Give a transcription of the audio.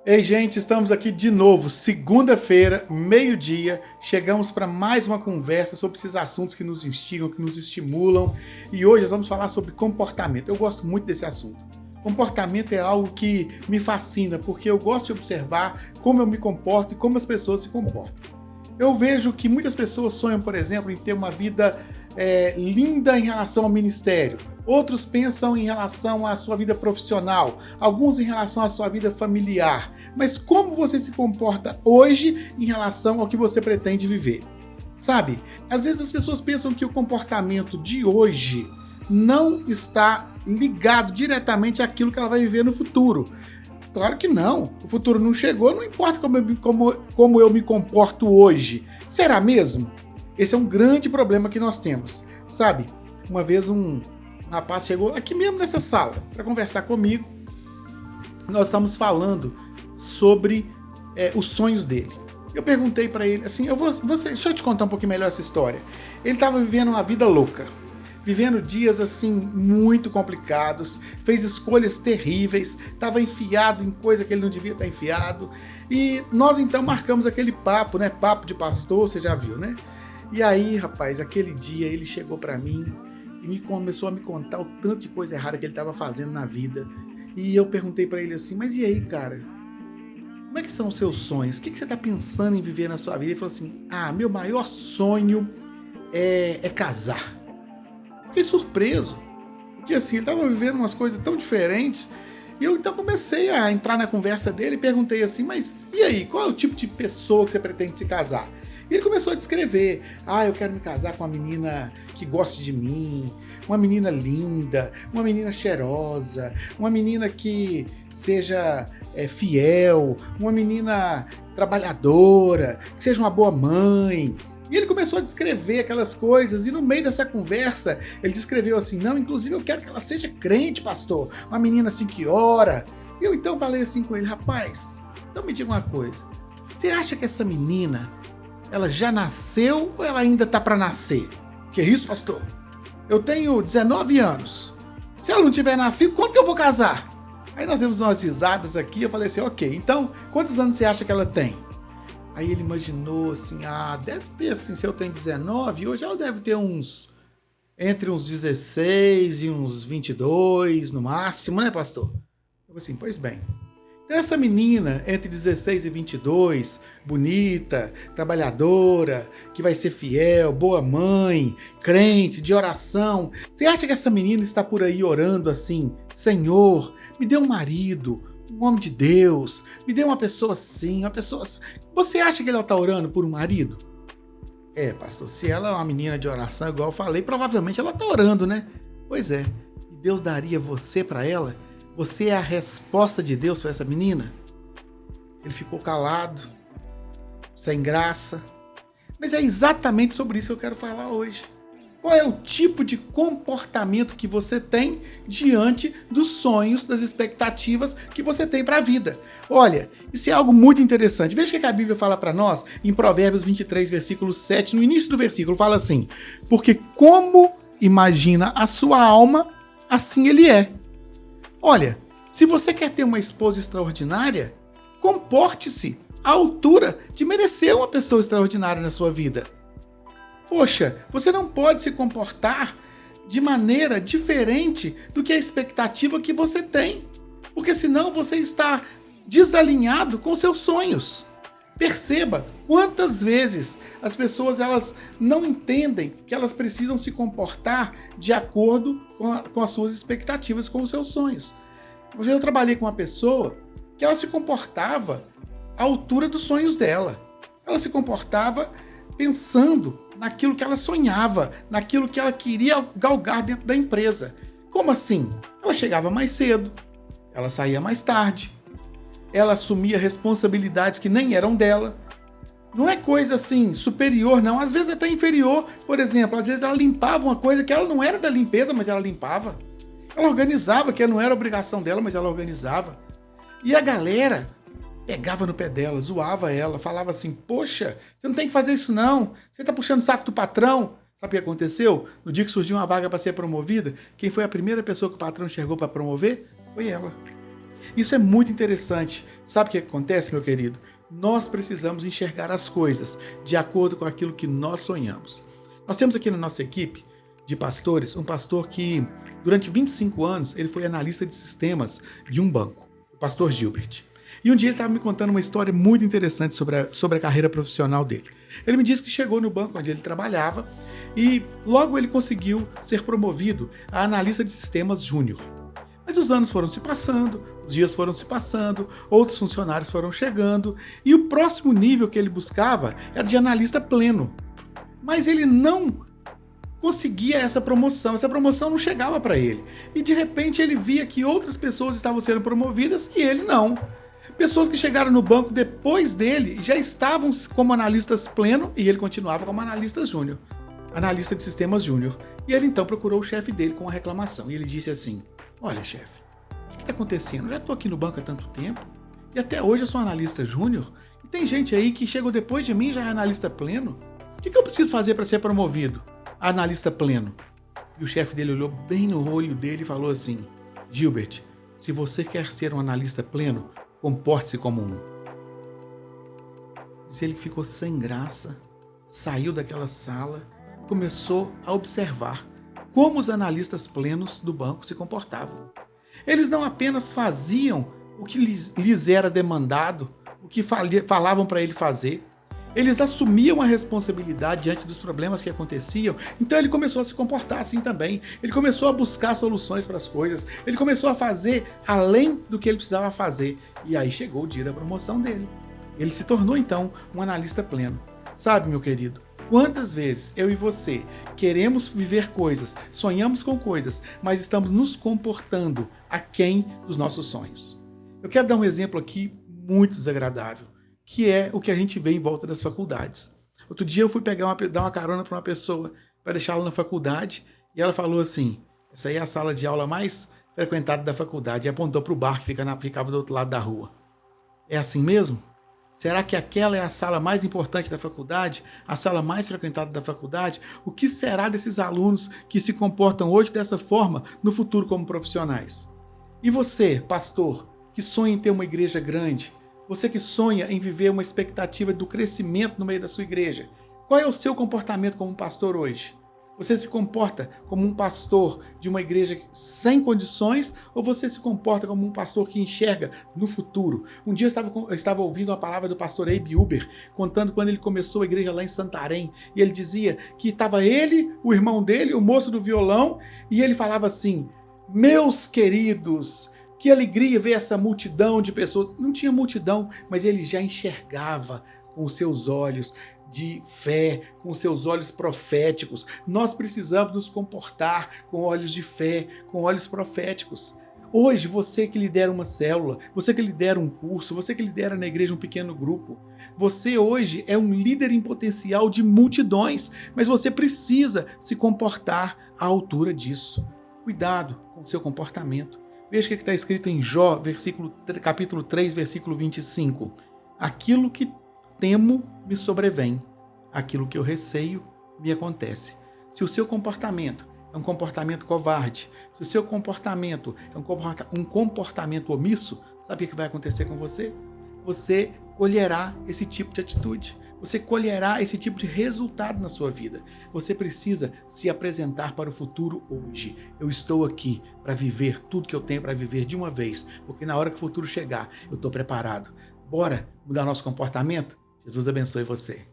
Ei, gente, estamos aqui de novo, segunda-feira, meio-dia. Chegamos para mais uma conversa sobre esses assuntos que nos instigam, que nos estimulam. E hoje nós vamos falar sobre comportamento. Eu gosto muito desse assunto. Comportamento é algo que me fascina, porque eu gosto de observar como eu me comporto e como as pessoas se comportam. Eu vejo que muitas pessoas sonham, por exemplo, em ter uma vida linda em relação ao ministério. Outros pensam em relação à sua vida profissional, alguns em relação à sua vida familiar. Mas como você se comporta hoje em relação ao que você pretende viver? Sabe, às vezes as pessoas pensam que o comportamento de hoje não está ligado diretamente àquilo que ela vai viver no futuro. Claro que não. O futuro não chegou, não importa como eu me comporto hoje. Será mesmo? Esse é um grande problema que nós temos. Sabe, uma vez um rapaz chegou aqui mesmo nessa sala para conversar comigo. Nós estamos falando sobre os sonhos dele. Eu perguntei para ele assim, deixa eu te contar um pouquinho melhor essa história. Ele estava vivendo uma vida louca. Vivendo dias assim muito complicados, fez escolhas terríveis, estava enfiado em coisa que ele não devia estar enfiado. E nós então marcamos aquele papo, né? Papo de pastor, você já viu, né? E aí, rapaz, aquele dia ele chegou para mim e começou a me contar o tanto de coisa errada que ele estava fazendo na vida. E eu perguntei para ele assim, mas e aí, cara? Como é que são os seus sonhos? O que você está pensando em viver na sua vida? Ele falou assim, meu maior sonho é casar. Fiquei surpreso, porque assim, ele estava vivendo umas coisas tão diferentes, e eu então comecei a entrar na conversa dele e perguntei assim, mas e aí, qual é o tipo de pessoa que você pretende se casar? E ele começou a descrever, eu quero me casar com uma menina que goste de mim, uma menina linda, uma menina cheirosa, uma menina que seja fiel, uma menina trabalhadora, que seja uma boa mãe. E ele começou a descrever aquelas coisas, e no meio dessa conversa, ele descreveu assim, não, inclusive eu quero que ela seja crente, pastor, uma menina assim que ora. E eu então falei assim com ele, rapaz, então me diga uma coisa, você acha que essa menina, ela já nasceu ou ela ainda tá para nascer? Que isso, pastor? Eu tenho 19 anos, se ela não tiver nascido, quando que eu vou casar? Aí nós demos umas risadas aqui, eu falei assim, ok, então, quantos anos você acha que ela tem? Aí ele imaginou assim, deve ter assim, se eu tenho 19, hoje ela deve ter entre uns 16 e uns 22 no máximo, né, pastor? Eu falei assim, pois bem. Então essa menina entre 16 e 22, bonita, trabalhadora, que vai ser fiel, boa mãe, crente, de oração. Você acha que essa menina está por aí orando assim, Senhor, me dê um marido, um homem de Deus, me dê uma pessoa assim, uma pessoa assim. Você acha que ela está orando por um marido? Pastor, se ela é uma menina de oração, igual eu falei, provavelmente ela está orando, né? Pois é, e Deus daria você para ela? Você é a resposta de Deus para essa menina? Ele ficou calado, sem graça. Mas é exatamente sobre isso que eu quero falar hoje. Qual é o tipo de comportamento que você tem diante dos sonhos, das expectativas que você tem para a vida? Olha, isso é algo muito interessante. Veja o que a Bíblia fala para nós em Provérbios 23, versículo 7. No início do versículo fala assim, porque como imagina a sua alma, assim ele é. Olha, se você quer ter uma esposa extraordinária, comporte-se à altura de merecer uma pessoa extraordinária na sua vida. Poxa, você não pode se comportar de maneira diferente do que a expectativa que você tem, porque senão você está desalinhado com seus sonhos. Perceba quantas vezes as pessoas elas não entendem que elas precisam se comportar de acordo com as suas expectativas, com os seus sonhos. Uma vez eu trabalhei com uma pessoa que ela se comportava à altura dos sonhos dela. Ela se comportava pensando naquilo que ela sonhava, naquilo que ela queria galgar dentro da empresa. Como assim? Ela chegava mais cedo, ela saía mais tarde, ela assumia responsabilidades que nem eram dela. Não é coisa assim superior, não. Às vezes até inferior. Por exemplo, às vezes ela limpava uma coisa que ela não era da limpeza, mas ela limpava. Ela organizava, que não era obrigação dela, mas ela organizava. E a galera pegava no pé dela, zoava ela, falava assim, poxa, você não tem que fazer isso não, você tá puxando o saco do patrão. Sabe o que aconteceu? No dia que surgiu uma vaga para ser promovida, quem foi a primeira pessoa que o patrão enxergou para promover? Foi ela. Isso é muito interessante. Sabe o que acontece, meu querido? Nós precisamos enxergar as coisas de acordo com aquilo que nós sonhamos. Nós temos aqui na nossa equipe de pastores um pastor que, durante 25 anos, ele foi analista de sistemas de um banco, o pastor Gilbert. E um dia ele estava me contando uma história muito interessante sobre a carreira profissional dele. Ele me disse que chegou no banco onde ele trabalhava e logo ele conseguiu ser promovido a analista de sistemas júnior. Mas os anos foram se passando, os dias foram se passando, outros funcionários foram chegando e o próximo nível que ele buscava era de analista pleno. Mas ele não conseguia essa promoção não chegava para ele. E de repente ele via que outras pessoas estavam sendo promovidas e ele não. Pessoas que chegaram no banco depois dele já estavam como analistas pleno e ele continuava como analista júnior, analista de sistemas júnior. E ele então procurou o chefe dele com uma reclamação e ele disse assim: olha, chefe, o que está acontecendo? Eu já estou aqui no banco há tanto tempo e até hoje eu sou analista júnior e tem gente aí que chegou depois de mim e já é analista pleno. O que eu preciso fazer para ser promovido a analista pleno? E o chefe dele olhou bem no olho dele e falou assim: Gilbert, se você quer ser um analista pleno, comporte-se como um. Diz ele que ficou sem graça, saiu daquela sala, começou a observar como os analistas plenos do banco se comportavam. Eles não apenas faziam o que lhes era demandado, o que falavam para ele fazer, eles assumiam a responsabilidade diante dos problemas que aconteciam, então ele começou a se comportar assim também. Ele começou a buscar soluções para as coisas, ele começou a fazer além do que ele precisava fazer. E aí chegou o dia da promoção dele. Ele se tornou então um analista pleno. Sabe, meu querido, quantas vezes eu e você queremos viver coisas, sonhamos com coisas, mas estamos nos comportando aquém dos nossos sonhos. Eu quero dar um exemplo aqui muito desagradável, que é o que a gente vê em volta das faculdades. Outro dia eu fui dar uma carona para uma pessoa para deixá-la na faculdade e ela falou assim: essa aí é a sala de aula mais frequentada da faculdade, e apontou para o bar que ficava do outro lado da rua. É assim mesmo? Será que aquela é a sala mais importante da faculdade? A sala mais frequentada da faculdade? O que será desses alunos que se comportam hoje dessa forma no futuro como profissionais? E você, pastor, que sonha em ter uma igreja grande, você que sonha em viver uma expectativa do crescimento no meio da sua igreja, qual é o seu comportamento como pastor hoje? Você se comporta como um pastor de uma igreja sem condições ou você se comporta como um pastor que enxerga no futuro? Um dia eu estava ouvindo uma palavra do pastor Abe Uber, contando quando ele começou a igreja lá em Santarém, e ele dizia que estava ele, o irmão dele, o moço do violão, e ele falava assim: meus queridos, que alegria ver essa multidão de pessoas. Não tinha multidão, mas ele já enxergava com os seus olhos de fé, com os seus olhos proféticos. Nós precisamos nos comportar com olhos de fé, com olhos proféticos. Hoje, você que lidera uma célula, você que lidera um curso, você que lidera na igreja um pequeno grupo, você hoje é um líder em potencial de multidões, mas você precisa se comportar à altura disso. Cuidado com o seu comportamento. Veja o que está escrito em Jó, capítulo 3, versículo 25. Aquilo que temo me sobrevém, aquilo que eu receio me acontece. Se o seu comportamento é um comportamento covarde, se o seu comportamento é um comportamento omisso, sabe o que vai acontecer com você? Você colherá esse tipo de atitude. Você colherá esse tipo de resultado na sua vida. Você precisa se apresentar para o futuro hoje. Eu estou aqui para viver tudo que eu tenho para viver de uma vez, porque na hora que o futuro chegar, eu estou preparado. Bora mudar nosso comportamento? Jesus abençoe você.